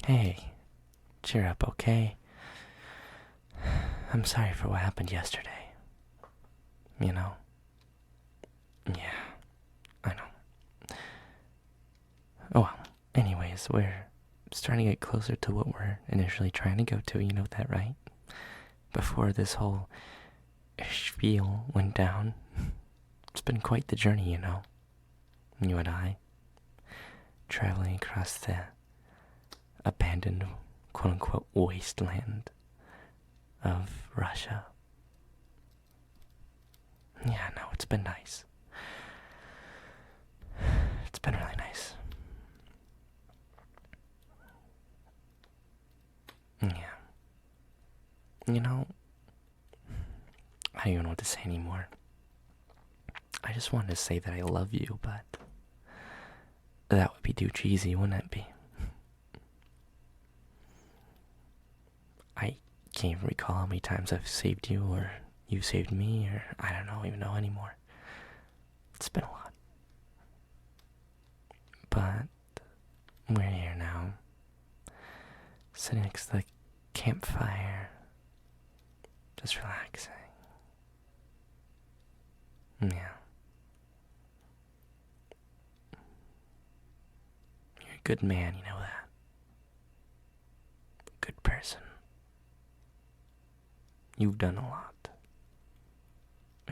Hey, cheer up, okay? I'm sorry for what happened yesterday. You know? Yeah, I know. Oh well, anyways, we're starting to get closer to what we're initially trying to go to, you know that, right? Before this whole spiel went down, it's been quite the journey, you know? You and I, traveling across the abandoned, quote-unquote, wasteland of Russia. Yeah, no, it's been nice. It's been really nice. Yeah. You know, I don't even know what to say anymore. I just wanted to say that I love you, but that would be too cheesy, wouldn't it be? I can't even recall how many times I've saved you, or you saved me, or I don't even know anymore. It's been a lot. But we're here now, sitting next to the campfire, just relaxing. Yeah. You're a good man, you know that. Good person. You've done a lot.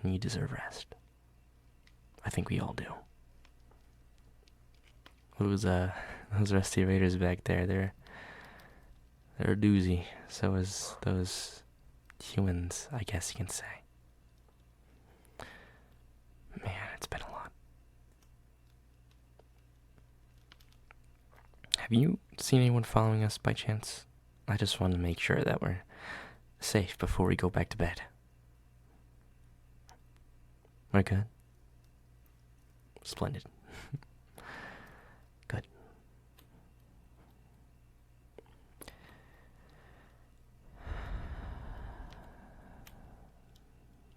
And you deserve rest. I think we all do. Those Rusty Raiders back there, they're a doozy. So is those humans, I guess you can say. Man, it's been a lot. Have you seen anyone following us by chance? I just wanted to make sure that we're safe before we go back to bed. We're good? Splendid. Good.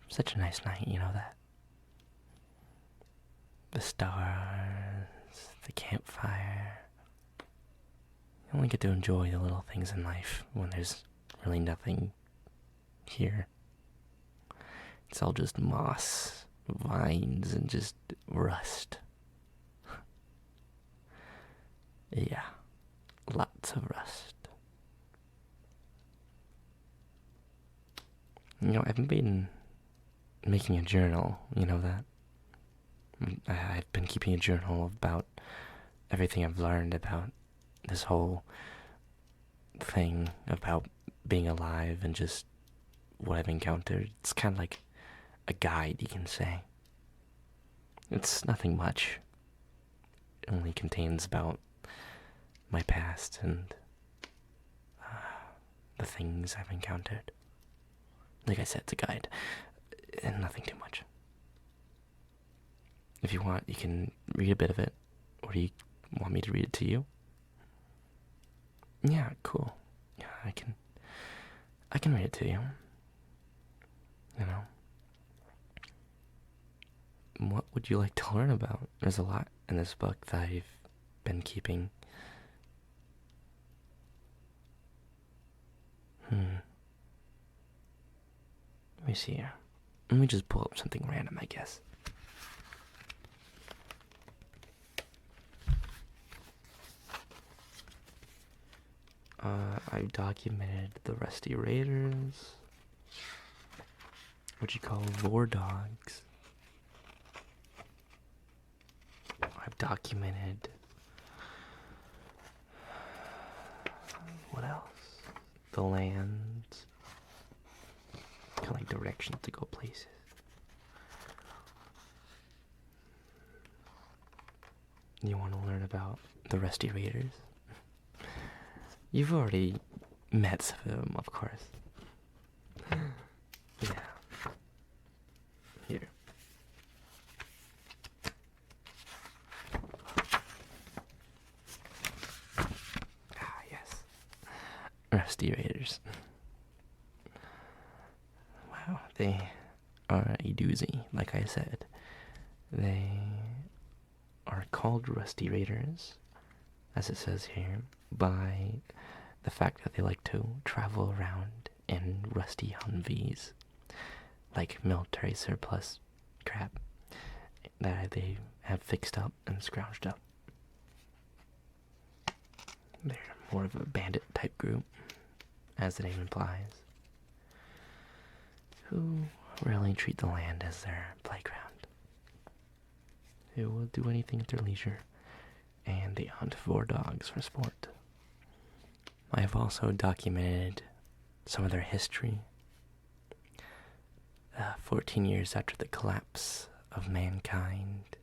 Such a nice night, you know that? The stars, the campfire. You only get to enjoy the little things in life when there's really nothing here. It's all just moss, vines, and just rust. Yeah, lots of rust. You know, I've been making a journal, you know that? I've been keeping a journal about everything I've learned about this whole thing about being alive and just what I've encountered. It's kind of like a guide, you can say. It's nothing much. It only contains about my past and the things I've encountered. Like I said, it's a guide, and nothing too much. If you want, you can read a bit of it, or do you want me to read it to you? Yeah, cool. Yeah, I can read it to you. You know. What would you like to learn about? There's a lot in this book that I've been keeping. Let me see here. Let me just pull up something random, I guess. I've documented the Rusty Raiders, what you call war dogs. I've documented, what else? The lands, kind of like directions to go places. You want to learn about the Rusty Raiders? You've already met some of them, of course. Yeah. Here. Ah, yes. Rusty Raiders. Wow, they are a doozy, like I said. They are called Rusty Raiders as it says here, by the fact that they like to travel around in rusty Humvees, like military surplus crap that they have fixed up and scrounged up. They're more of a bandit type group, as the name implies, who really treat the land as their playground, who will do anything at their leisure, and they hunt for dogs for sport. I have also documented some of their history. 14 years after the collapse of mankind,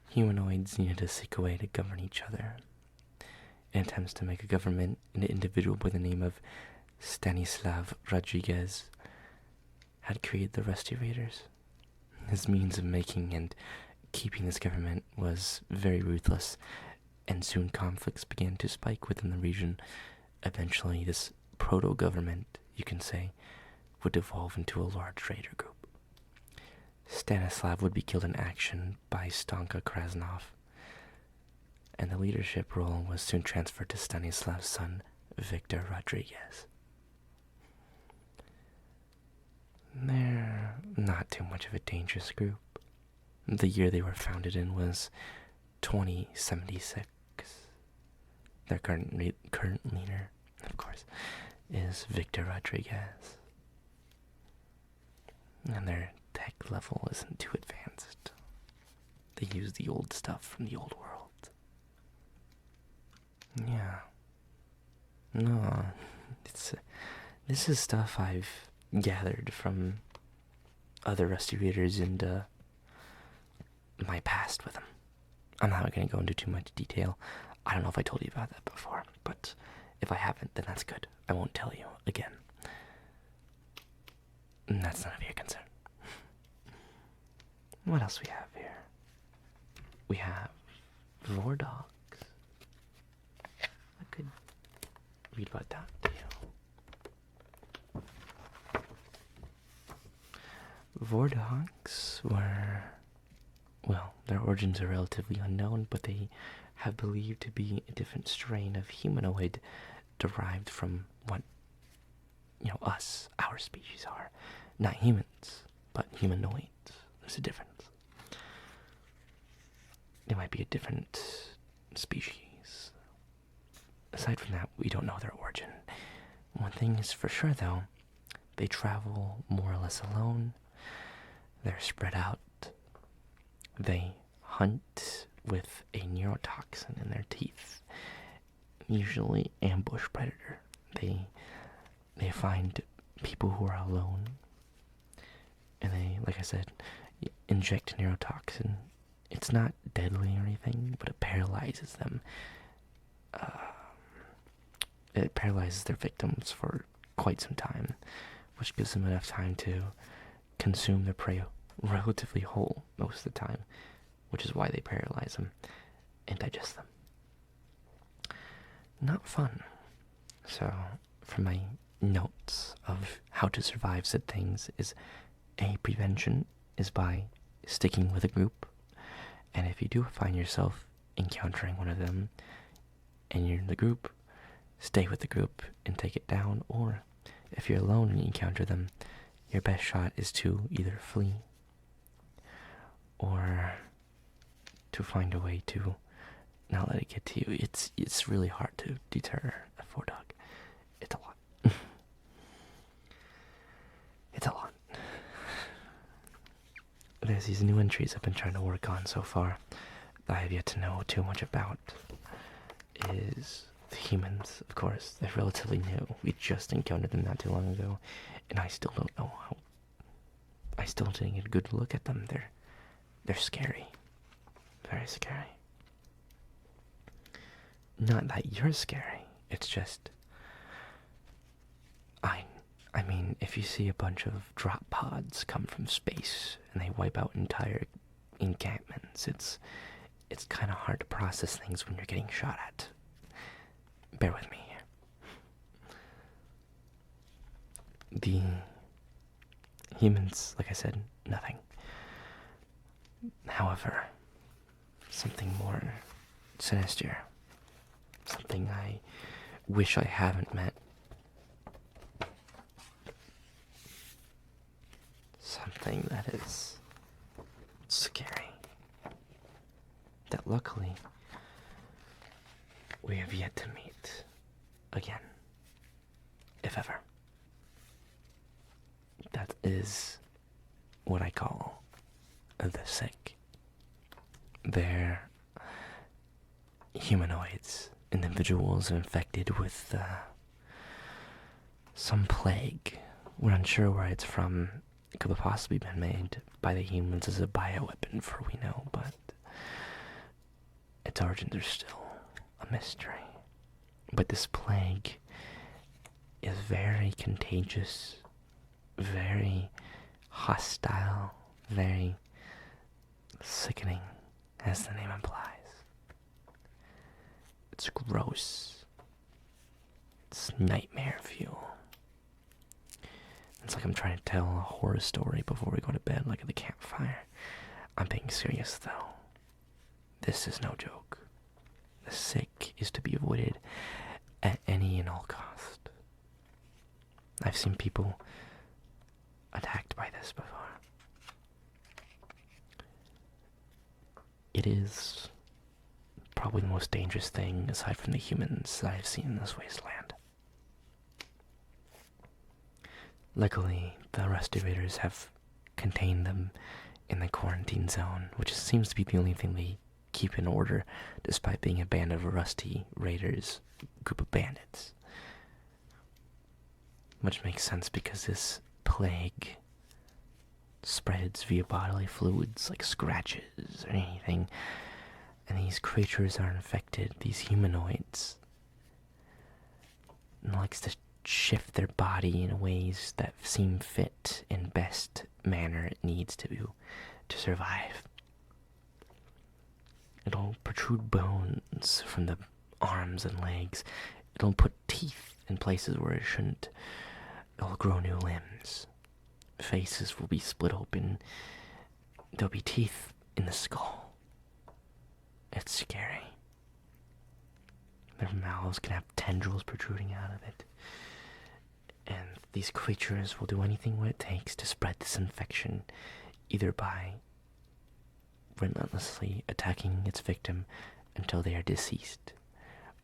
humanoids needed to seek a way to govern each other. In attempts to make a government, an individual by the name of Stanislav Rodriguez had created the Rusty Raiders. His means of making and keeping this government was very ruthless, and soon conflicts began to spike within the region. Eventually, this proto-government, you can say, would evolve into a large raider group. Stanislav would be killed in action by Stanka Krasnov, and the leadership role was soon transferred to Stanislav's son, Victor Rodriguez. They're not too much of a dangerous group. The year they were founded in was 2076. Their current leader, of course, is Victor Rodriguez. And their tech level isn't too advanced. They use the old stuff from the old world. Yeah. No, this is stuff I've gathered from other Rusty Raiders and my past with them. I'm not going to go into too much detail. I don't know if I told you about that before, but if I haven't, then that's good. I won't tell you again. And that's none of your concern. What else we have here? We have Vordogs. I could read about that to you. Vordogs were, well, their origins are relatively unknown, but they have believed to be a different strain of humanoid derived from what, us, our species are. Not humans, but humanoids. There's a difference. They might be a different species. Aside from that, we don't know their origin. One thing is for sure, though, they travel more or less alone. They're spread out. They hunt with a neurotoxin in their teeth, usually ambush predator. They find people who are alone, and they, like I said, inject neurotoxin. It's not deadly or anything, but it paralyzes them. It paralyzes their victims for quite some time, which gives them enough time to consume their prey relatively whole most of the time, which is why they paralyze them and digest them. Not fun. So, for my notes of how to survive said things is prevention is by sticking with a group, and if you do find yourself encountering one of them and you're in the group, stay with the group and take it down, or if you're alone and you encounter them, your best shot is to either flee or to find a way to not let it get to you. It's really hard to deter a Vordog. It's a lot. It's a lot. There's these new entries I've been trying to work on so far that I have yet to know too much about. Is the humans, of course. They're relatively new. We just encountered them not too long ago, and I still don't know how. I still didn't get a good look at them. They're scary. Very scary. Not that you're scary. It's just I mean, if you see a bunch of drop pods come from space and they wipe out entire encampments, it's kind of hard to process things when you're getting shot at. Bear with me here. The humans, like I said, nothing. However, something more sinister something I wish I haven't met. Something that is scary. That luckily we have yet to meet again, if ever. That is what I call the sick. They're humanoids, individuals infected with some plague. We're unsure where it's from. It could have possibly been made by the humans as a bioweapon, for we know, but its origins are still a mystery. But this plague is very contagious, very hostile, very sickening, as the name implies. It's gross. It's nightmare fuel. It's like I'm trying to tell a horror story before we go to bed, like at the campfire. I'm being serious, though. This is no joke. The sick is to be avoided at any and all cost. I've seen people attacked by this before. It is probably the most dangerous thing, aside from the humans, that I've seen in this wasteland. Luckily, the restorators have contained them in the quarantine zone, which seems to be the only thing they keep in order, despite being a band of rusty raiders, group of bandits. Which makes sense because this plague spreads via bodily fluids like scratches or anything, and these creatures are infected, these humanoids, and likes to shift their body in ways that seem fit in best manner it needs to survive. It'll protrude bones from the arms and legs. It'll put teeth in places where it shouldn't. It'll grow new limbs. Faces will be split open. There'll be teeth in the skull. It's scary. Their mouths can have tendrils protruding out of it. And these creatures will do anything what it takes to spread this infection, either by relentlessly attacking its victim until they are deceased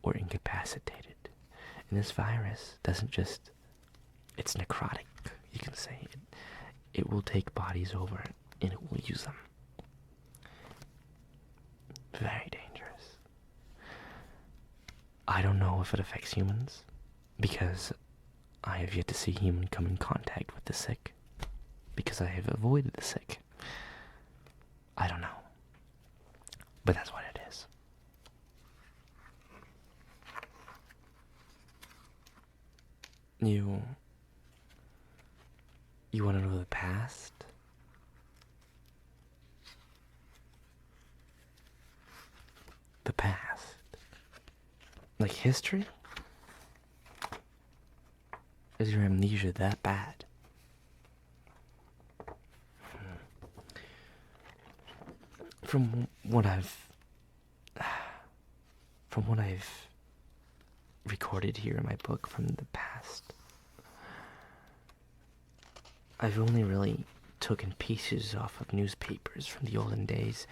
or incapacitated. And this virus doesn't just, it's necrotic, you can say. It will take bodies over and it will use them. Very dangerous. I don't know if it affects humans, because I have yet to see human come in contact with the sick, because I have avoided the sick. I don't know. But that's what it is. You want to know the past? The past. Like history? Is your amnesia that bad? From what I've recorded here in my book from the past, I've only really taken pieces off of newspapers from the olden days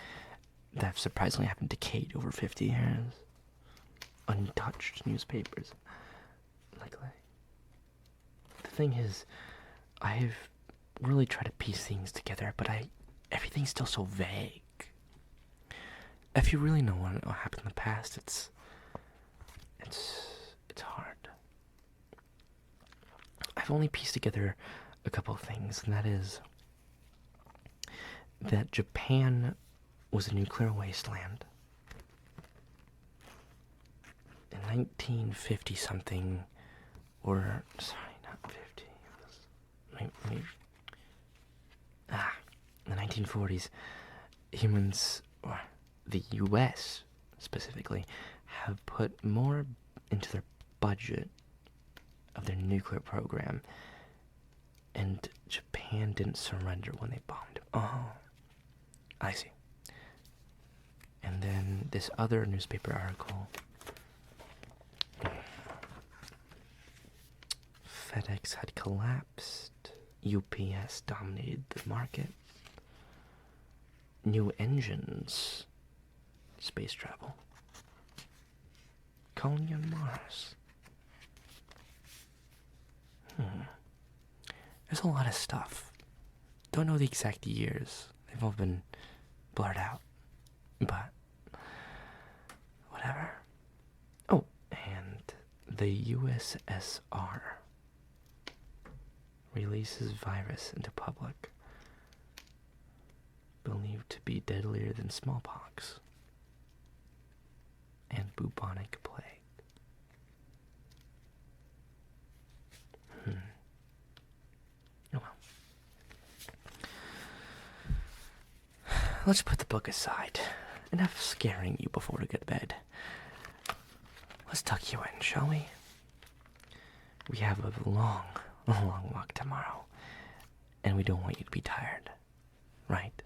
that surprisingly haven't decayed over 50 years. Untouched newspapers. Like, the thing is, I've really tried to piece things together, but everything's still so vague. If you really know what happened in the past, it's hard. I've only pieced together a couple of things, and that is that Japan was a nuclear wasteland. In 1950 something, or sorry, not 50. It was in the 1940s, humans, or the U.S. specifically, have put more into their budget of their nuclear program, and Japan didn't surrender when they bombed. Oh, I see. And then this other newspaper article FedEx had collapsed. UPS dominated the market. New engines. Space travel. Colony on Mars. There's a lot of stuff. Don't know the exact years. They've all been blurred out. But whatever. Oh, and the USSR releases virus into public, believed to be deadlier than smallpox and bubonic plague. Oh well. Let's put the book aside. Enough scaring you before we go to bed. Let's tuck you in, shall we? We have a long walk tomorrow, and we don't want you to be tired, right?